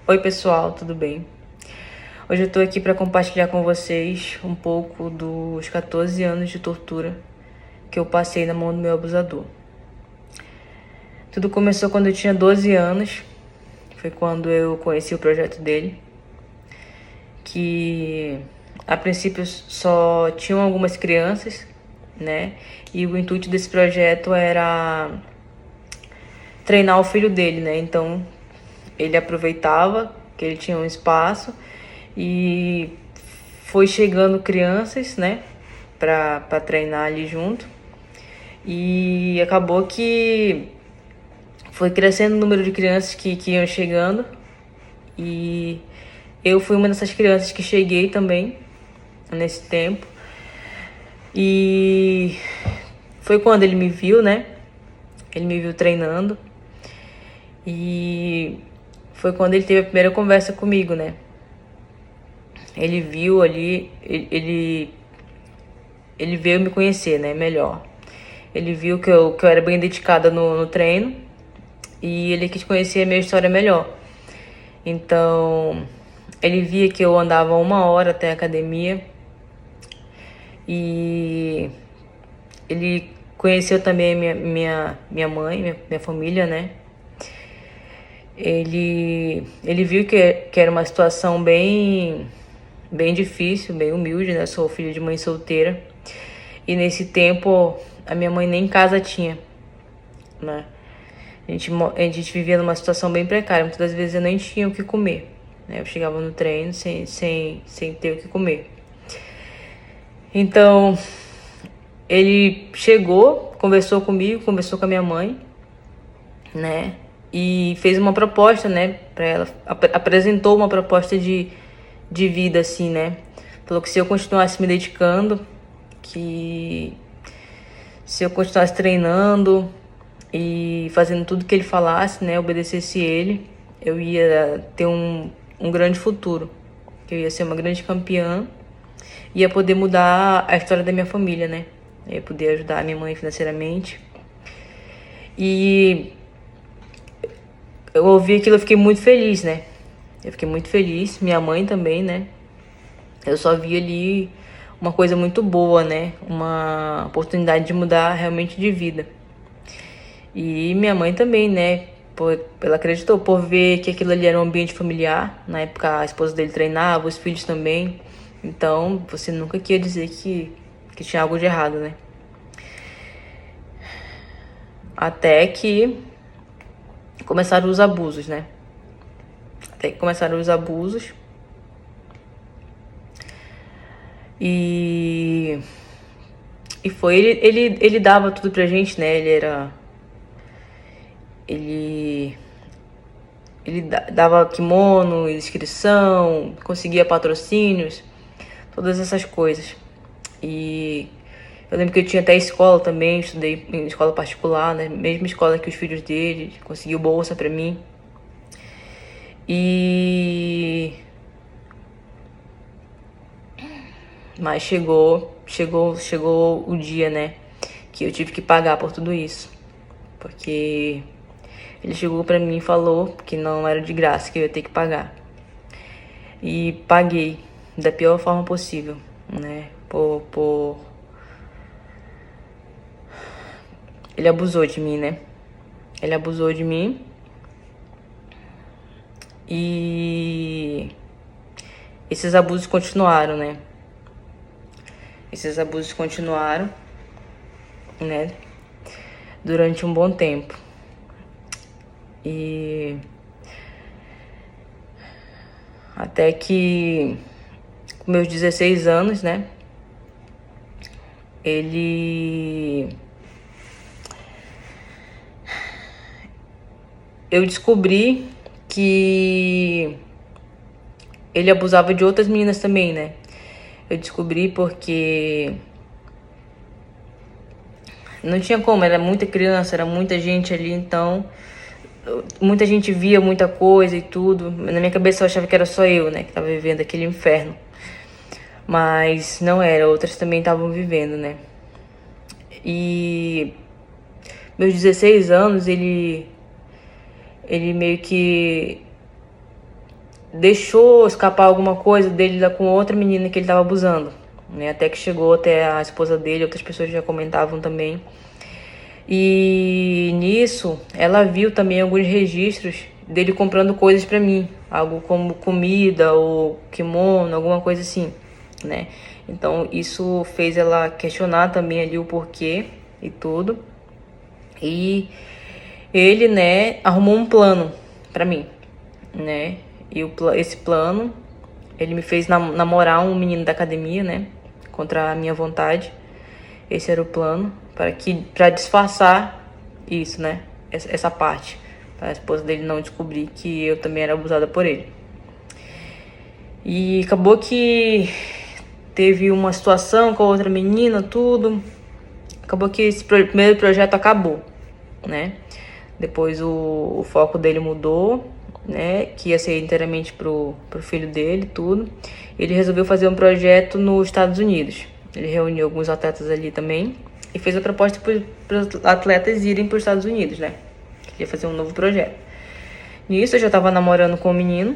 Oi pessoal, tudo bem? Hoje eu tô aqui para compartilhar com vocês um pouco dos 14 anos de tortura que eu passei na mão do meu abusador. Tudo começou quando eu tinha 12 anos, foi quando eu conheci o projeto dele, que a princípio só tinham algumas crianças, né? E o intuito desse projeto era treinar o filho dele, né? Então ele aproveitava que ele tinha um espaço e foi chegando crianças, né, pra treinar ali junto. E acabou que foi crescendo o número de crianças que iam chegando. E eu fui uma dessas crianças que cheguei também nesse tempo. E foi quando ele me viu, né? Ele me viu treinando. E foi quando ele teve a primeira conversa comigo, né? Ele viu ali, ele veio me conhecer, né, melhor. Ele viu que eu era bem dedicada no treino e ele quis conhecer a minha história melhor. Então, ele via que eu andava 1 hora até a academia e ele conheceu também minha mãe, minha família, né? Ele viu que era uma situação bem difícil, bem humilde, né? Sou filho de mãe solteira. E nesse tempo, a minha mãe nem casa tinha, né? A gente vivia numa situação bem precária. Muitas das vezes eu nem tinha o que comer, né? Eu chegava no treino sem ter o que comer. Então, ele chegou, conversou comigo, conversou com a minha mãe, né? E fez uma proposta, né, pra ela. Apresentou uma proposta de vida, assim, né? Falou que se eu continuasse me dedicando, que se eu continuasse treinando e fazendo tudo que ele falasse, né, obedecesse ele, eu ia ter um grande futuro. Que eu ia ser uma grande campeã, ia poder mudar a história da minha família, né? Eu ia poder ajudar a minha mãe financeiramente. E eu ouvi aquilo, eu fiquei muito feliz, né? Eu fiquei muito feliz, minha mãe também, né? Eu só vi ali uma coisa muito boa, né? Uma oportunidade de mudar realmente de vida. E minha mãe também, né? Ela acreditou por ver que aquilo ali era um ambiente familiar. Na época a esposa dele treinava, os filhos também. Então você nunca queria dizer que tinha algo de errado, né? Até que começaram os abusos, né? Até que começaram os abusos. E foi, ele dava tudo pra gente, né? Ele dava kimono, inscrição, conseguia patrocínios, todas essas coisas. E eu lembro que eu tinha até escola também, estudei em escola particular, né? Mesma escola que os filhos dele, conseguiu bolsa pra mim. Mas chegou o dia, né, que eu tive que pagar por tudo isso. Porque ele chegou pra mim e falou que não era de graça, que eu ia ter que pagar. E paguei da pior forma possível, né? Ele abusou de mim, né? Ele abusou de mim. E esses abusos continuaram, né? Esses abusos continuaram, né? Durante um bom tempo. E até que com meus 16 anos, né? Eu descobri que ele abusava de outras meninas também, né? Eu descobri porque não tinha como, era muita criança, era muita gente ali, então muita gente via muita coisa e tudo. Na minha cabeça eu achava que era só eu, né, que tava vivendo aquele inferno. Mas não era, outras também estavam vivendo, né? E meus 16 anos, ele meio que deixou escapar alguma coisa dele lá com outra menina que ele tava abusando, né? Até que chegou até a esposa dele, outras pessoas já comentavam também. E nisso, ela viu também alguns registros dele comprando coisas pra mim, algo como comida ou kimono, alguma coisa assim, né? Então isso fez ela questionar também ali o porquê e tudo. E ele, né, arrumou um plano pra mim, né? E esse plano, ele me fez namorar um menino da academia, né? Contra a minha vontade. Esse era o plano, para disfarçar isso, né? Essa parte. Para a esposa dele não descobrir que eu também era abusada por ele. E acabou que teve uma situação com a outra menina, tudo. Acabou que esse primeiro projeto acabou, né? Depois o foco dele mudou, né? Que ia ser inteiramente pro filho dele, tudo. Ele resolveu fazer um projeto nos Estados Unidos. Ele reuniu alguns atletas ali também e fez a proposta para os atletas irem para os Estados Unidos, né? Queria fazer um novo projeto. Nisso eu já tava namorando com o menino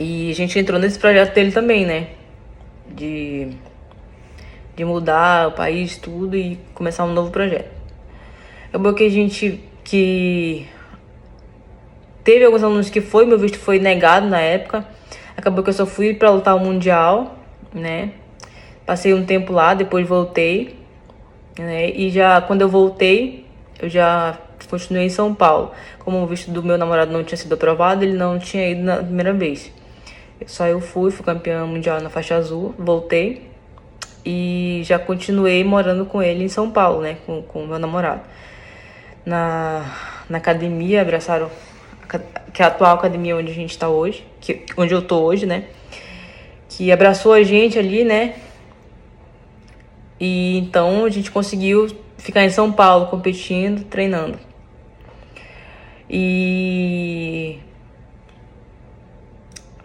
e a gente entrou nesse projeto dele também, né? De mudar o país, tudo e começar um novo projeto. Acabou que a gente teve alguns alunos que meu visto foi negado na época. Acabou que eu só fui para lutar o Mundial, né? Passei um tempo lá, depois voltei, né? E já quando eu voltei, eu já continuei em São Paulo. Como o visto do meu namorado não tinha sido aprovado, ele não tinha ido na primeira vez. Só eu fui campeã mundial na faixa azul, voltei e já continuei morando com ele em São Paulo, né? Com o meu namorado. Na academia, abraçaram, que é a atual academia onde a gente tá hoje, onde eu tô hoje, né? Que abraçou a gente ali, né? E então a gente conseguiu ficar em São Paulo competindo, treinando.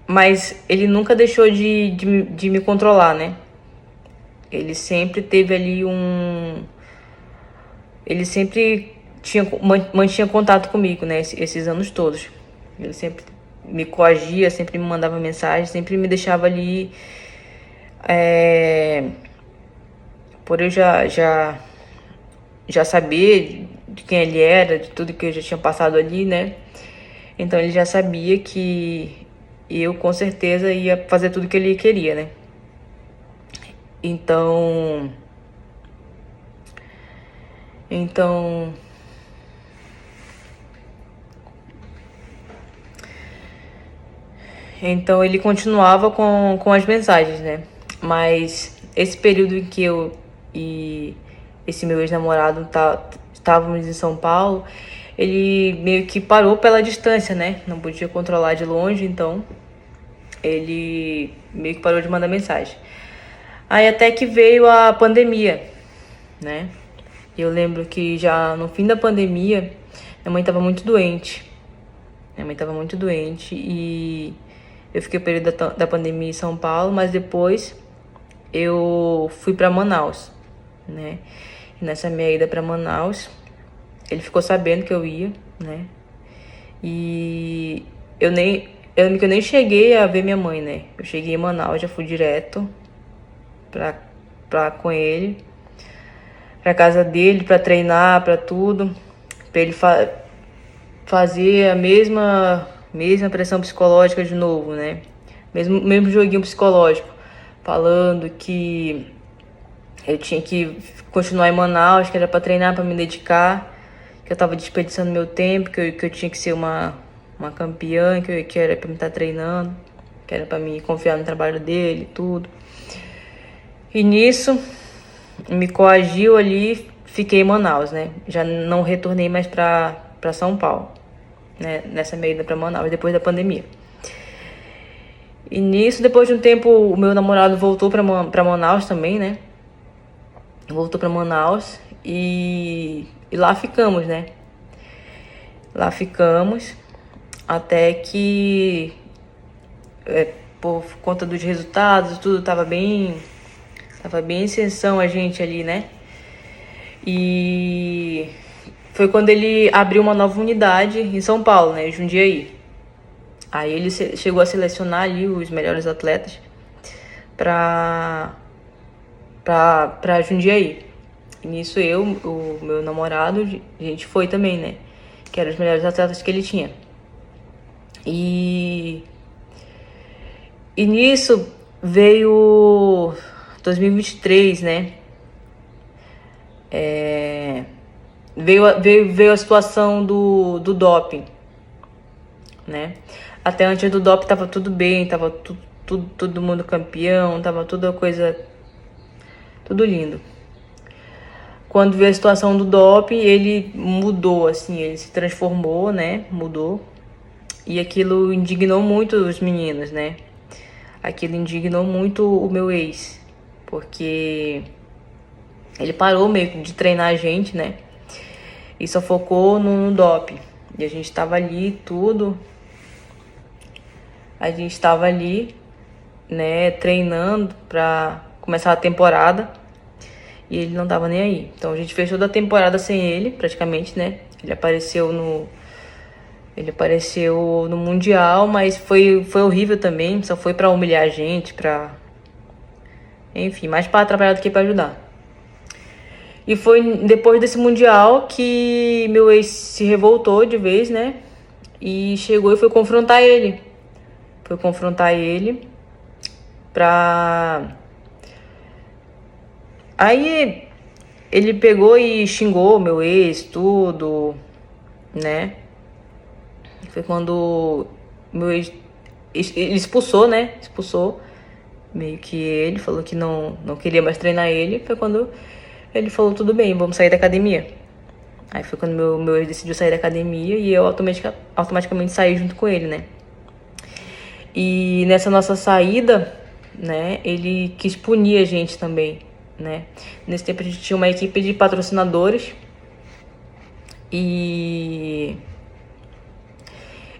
Mas ele nunca deixou de me controlar, né? Ele sempre teve ali Ele sempre mantinha contato comigo, né? Esses anos todos. Ele sempre me coagia, sempre me mandava mensagem, sempre me deixava ali... por eu já saber de quem ele era, de tudo que eu já tinha passado ali, né? Então ele já sabia que eu com certeza ia fazer tudo que ele queria, né? Então ele continuava com as mensagens, né? Mas esse período em que eu e esse meu ex-namorado estávamos em São Paulo, ele meio que parou pela distância, né? Não podia controlar de longe, então ele meio que parou de mandar mensagem. Aí até que veio a pandemia, né? Eu lembro que já no fim da pandemia, minha mãe estava muito doente. E eu fiquei o período da pandemia em São Paulo, mas depois eu fui para Manaus, né? E nessa minha ida para Manaus, ele ficou sabendo que eu ia, né? E eu lembro que eu nem cheguei a ver minha mãe, né? Eu cheguei em Manaus, já fui direto com ele, pra casa dele, pra treinar, pra tudo, pra ele fazer a mesma pressão psicológica de novo, né? Mesmo joguinho psicológico, falando que eu tinha que continuar em Manaus, que era pra treinar, pra me dedicar, que eu tava desperdiçando meu tempo, que eu tinha que ser uma campeã, que era pra me estar treinando, que era pra me confiar no trabalho dele e tudo. E nisso, me coagiu ali, fiquei em Manaus, né? Já não retornei mais pra São Paulo, né? Nessa minha ida pra Manaus, depois da pandemia. E nisso, depois de um tempo, o meu namorado voltou pra Manaus também, né? Voltou pra Manaus e lá ficamos, né? Lá ficamos até que, por conta dos resultados, tudo tava bem em ascensão a gente ali, né? E foi quando ele abriu uma nova unidade em São Paulo, né? Jundiaí. Aí ele chegou a selecionar ali os melhores atletas pra Jundiaí. E nisso eu, o meu namorado, a gente foi também, né? Que eram os melhores atletas que ele tinha. E nisso veio 2023, né? Veio a situação do doping, né? Até antes do doping tava tudo bem, tava todo mundo campeão, tava toda coisa, tudo lindo. Quando veio a situação do doping, ele mudou, assim, ele se transformou, né? Mudou. E aquilo indignou muito os meninos, né? Aquilo indignou muito o meu ex, porque ele parou meio de treinar a gente, né? E só focou no doping. E a gente tava ali, tudo. A gente tava ali, né, treinando pra começar a temporada. E ele não tava nem aí. Então a gente fez toda a temporada sem ele, praticamente, né? Ele apareceu no Mundial, mas foi horrível também. Só foi pra humilhar a gente, enfim, mais pra atrapalhar do que pra ajudar. E foi depois desse Mundial que meu ex se revoltou de vez, né? E chegou e foi confrontar ele. Foi confrontar ele pra... Aí ele pegou e xingou meu ex, tudo, né? Foi quando meu ex... Ele expulsou, né? Expulsou meio que ele, falou que não queria mais treinar ele. Foi quando ele falou, tudo bem, vamos sair da academia. Aí foi quando meu ex decidiu sair da academia e eu automaticamente saí junto com ele, né? E nessa nossa saída, né, ele quis punir a gente também, né? Nesse tempo a gente tinha uma equipe de patrocinadores e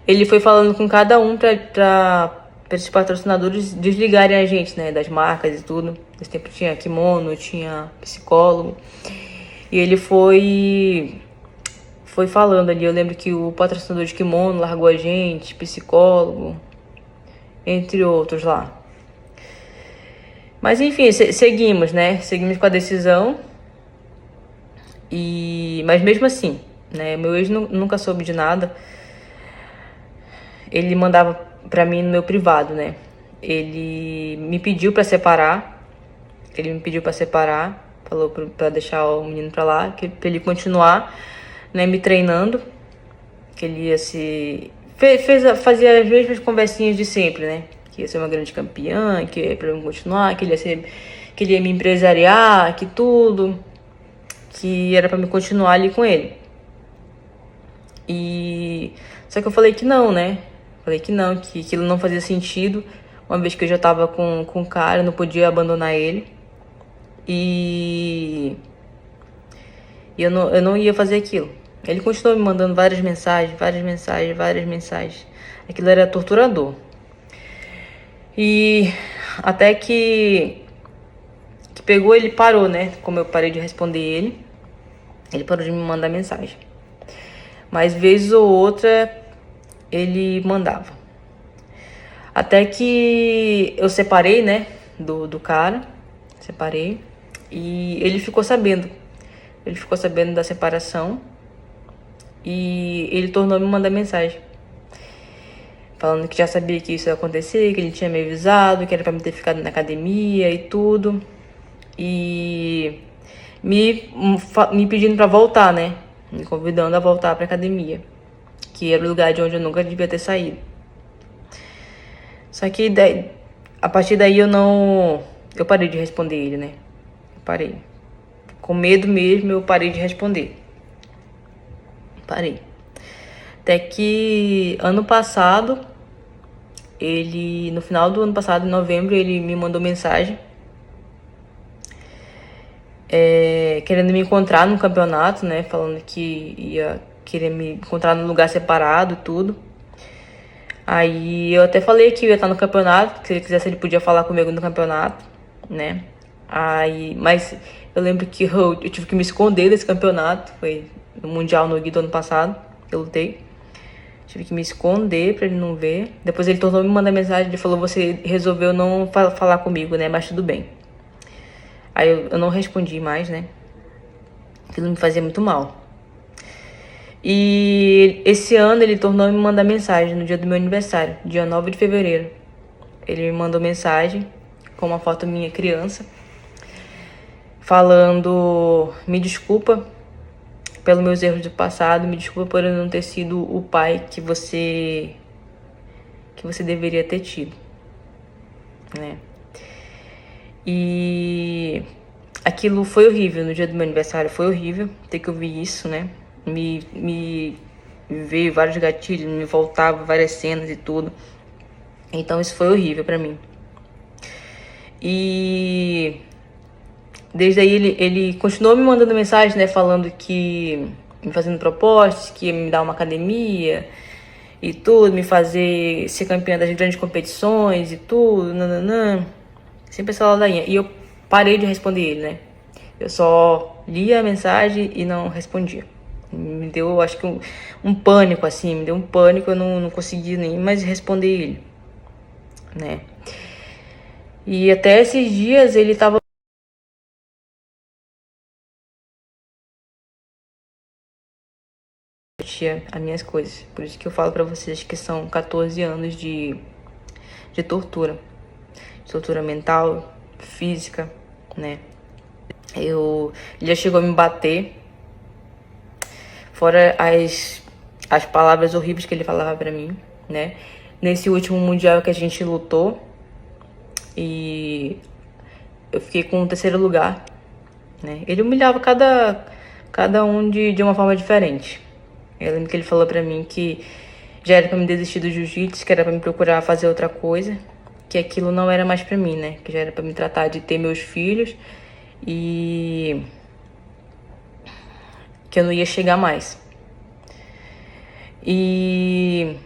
ele foi falando com cada um pra esses patrocinadores desligarem a gente, né, das marcas e tudo. Nesse tempo tinha kimono, tinha psicólogo. E ele foi falando ali. Eu lembro que o patrocinador de kimono largou a gente, psicólogo, entre outros lá. Mas enfim, seguimos, né? Seguimos com a decisão. Mas mesmo assim, né? Meu ex nunca soube de nada. Ele mandava pra mim no meu privado, né? Ele me pediu pra separar. Falou pra deixar o menino pra lá, pra ele continuar, né, me treinando. Que ele ia se... Fazia as mesmas conversinhas de sempre, né? Que ia ser uma grande campeã, que ia pra eu continuar, que ele ia me empresariar, que tudo. Que era pra me continuar ali com ele. Só que eu falei que não, né? Falei que não, que aquilo não fazia sentido. Uma vez que eu já tava com o cara, eu não podia abandonar ele. E eu não ia fazer aquilo. Ele continuou me mandando várias mensagens. Aquilo era torturador. E até que pegou, ele parou, né? Como eu parei de responder ele parou de me mandar mensagem. Mas vez ou outra ele mandava. Até que eu separei, né? Do cara. Separei. E ele ficou sabendo. Ele ficou sabendo da separação. E ele tornou a me mandar mensagem. Falando que já sabia que isso ia acontecer, que ele tinha me avisado, que era pra me ter ficado na academia e tudo. E me pedindo pra voltar, né? Me convidando a voltar pra academia. Que era o lugar de onde eu nunca devia ter saído. Só que a partir daí eu parei de responder ele, né? Eu parei. Com medo mesmo, eu parei de responder. Parei. Até que ano passado, no final do ano passado, em novembro, ele me mandou mensagem. Querendo me encontrar no campeonato, né? Falando que ia querer me encontrar num lugar separado e tudo. Aí eu até falei que eu ia estar no campeonato, que se ele quisesse ele podia falar comigo no campeonato, né? Mas eu lembro que eu tive que me esconder desse campeonato. Foi no Mundial no Gui do ano passado, que eu lutei. Tive que me esconder pra ele não ver. Depois ele tornou me mandar mensagem, ele falou, você resolveu não falar comigo, né? Mas tudo bem. Aí eu não respondi mais, né? Aquilo me fazia muito mal. E esse ano ele tornou me mandar mensagem no dia do meu aniversário, dia 9 de fevereiro. Ele me mandou mensagem com uma foto minha criança, falando, me desculpa pelos meus erros do passado, me desculpa por eu não ter sido o pai que você deveria ter tido, né? E aquilo foi horrível, no dia do meu aniversário foi horrível ter que ouvir isso, né? Me veio vários gatilhos, me voltava várias cenas e tudo. Então isso foi horrível pra mim. E desde aí ele continuou me mandando mensagem, né, falando que me fazendo propostas, que ia me dar uma academia e tudo, me fazer ser campeã das grandes competições e tudo, nananã. Sempre essa ladainha. E eu parei de responder ele, né? Eu só lia a mensagem e não respondia. Me deu, acho que um pânico, assim, me deu um pânico, eu não consegui nem mais responder ele, né? E até esses dias ele tava as minhas coisas. Por isso que eu falo pra vocês que são 14 anos de tortura. De tortura mental, física, né? Ele já chegou a me bater. Fora as palavras horríveis que ele falava pra mim, né? Nesse último mundial que a gente lutou, e eu fiquei com o terceiro lugar, né? Ele humilhava cada um de uma forma diferente. Eu lembro que ele falou pra mim que já era pra me desistir do jiu-jitsu, que era pra me procurar fazer outra coisa, que aquilo não era mais pra mim, né? Que já era pra me tratar de ter meus filhos e que eu não ia chegar mais. E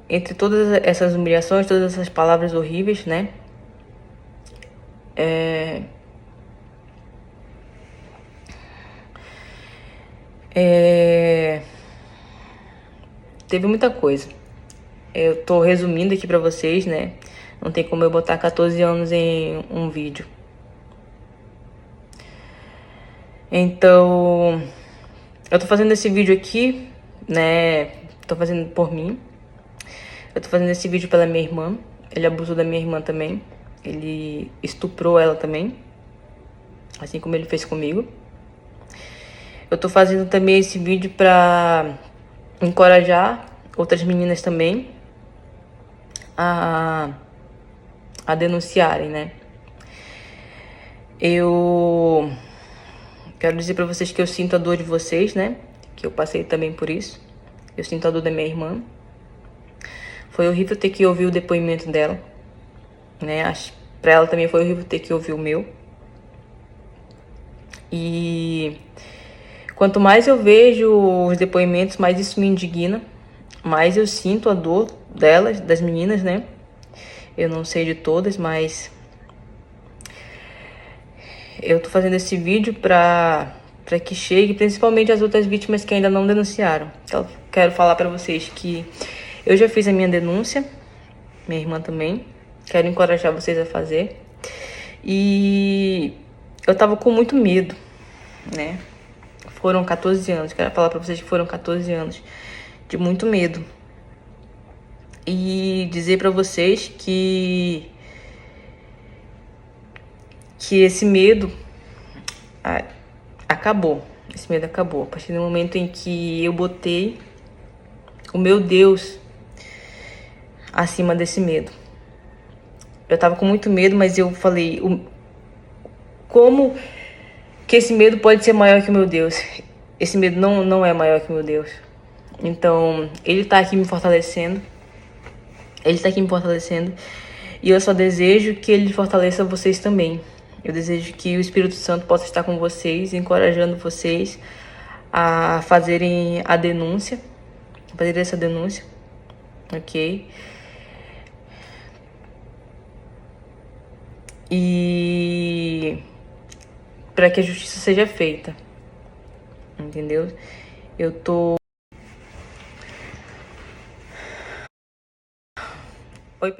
entre todas essas humilhações, todas essas palavras horríveis, né? Teve muita coisa. Eu tô resumindo aqui pra vocês, né? Não tem como eu botar 14 anos em um vídeo. Então, eu tô fazendo esse vídeo aqui, né? Tô fazendo por mim. Eu tô fazendo esse vídeo pela minha irmã. Ele abusou da minha irmã também. Ele estuprou ela também, assim como ele fez comigo. Eu tô fazendo também esse vídeo pra encorajar outras meninas também a denunciarem, né? Eu quero dizer pra vocês que eu sinto a dor de vocês, né? Que eu passei também por isso. Eu sinto a dor da minha irmã. Foi horrível ter que ouvir o depoimento dela, né? Acho que pra ela também foi horrível ter que ouvir o meu. E quanto mais eu vejo os depoimentos, mais isso me indigna. Mais eu sinto a dor delas, das meninas, né? Eu não sei de todas, mas eu tô fazendo esse vídeo pra que chegue, principalmente as outras vítimas que ainda não denunciaram. Então, quero falar pra vocês que eu já fiz a minha denúncia, minha irmã também. Quero encorajar vocês a fazer. E eu tava com muito medo, né? Foram 14 anos, quero falar pra vocês que foram 14 anos de muito medo. E dizer pra vocês que esse medo acabou. Esse medo acabou. A partir do momento em que eu botei o meu Deus acima desse medo. Eu tava com muito medo, mas eu falei, como que esse medo pode ser maior que o meu Deus? Esse medo não é maior que o meu Deus. Então, ele tá aqui me fortalecendo. Ele tá aqui me fortalecendo. E eu só desejo que ele fortaleça vocês também. Eu desejo que o Espírito Santo possa estar com vocês, encorajando vocês a fazerem a denúncia. Fazer essa denúncia. Ok? E para que a justiça seja feita. Entendeu? Eu tô Oi,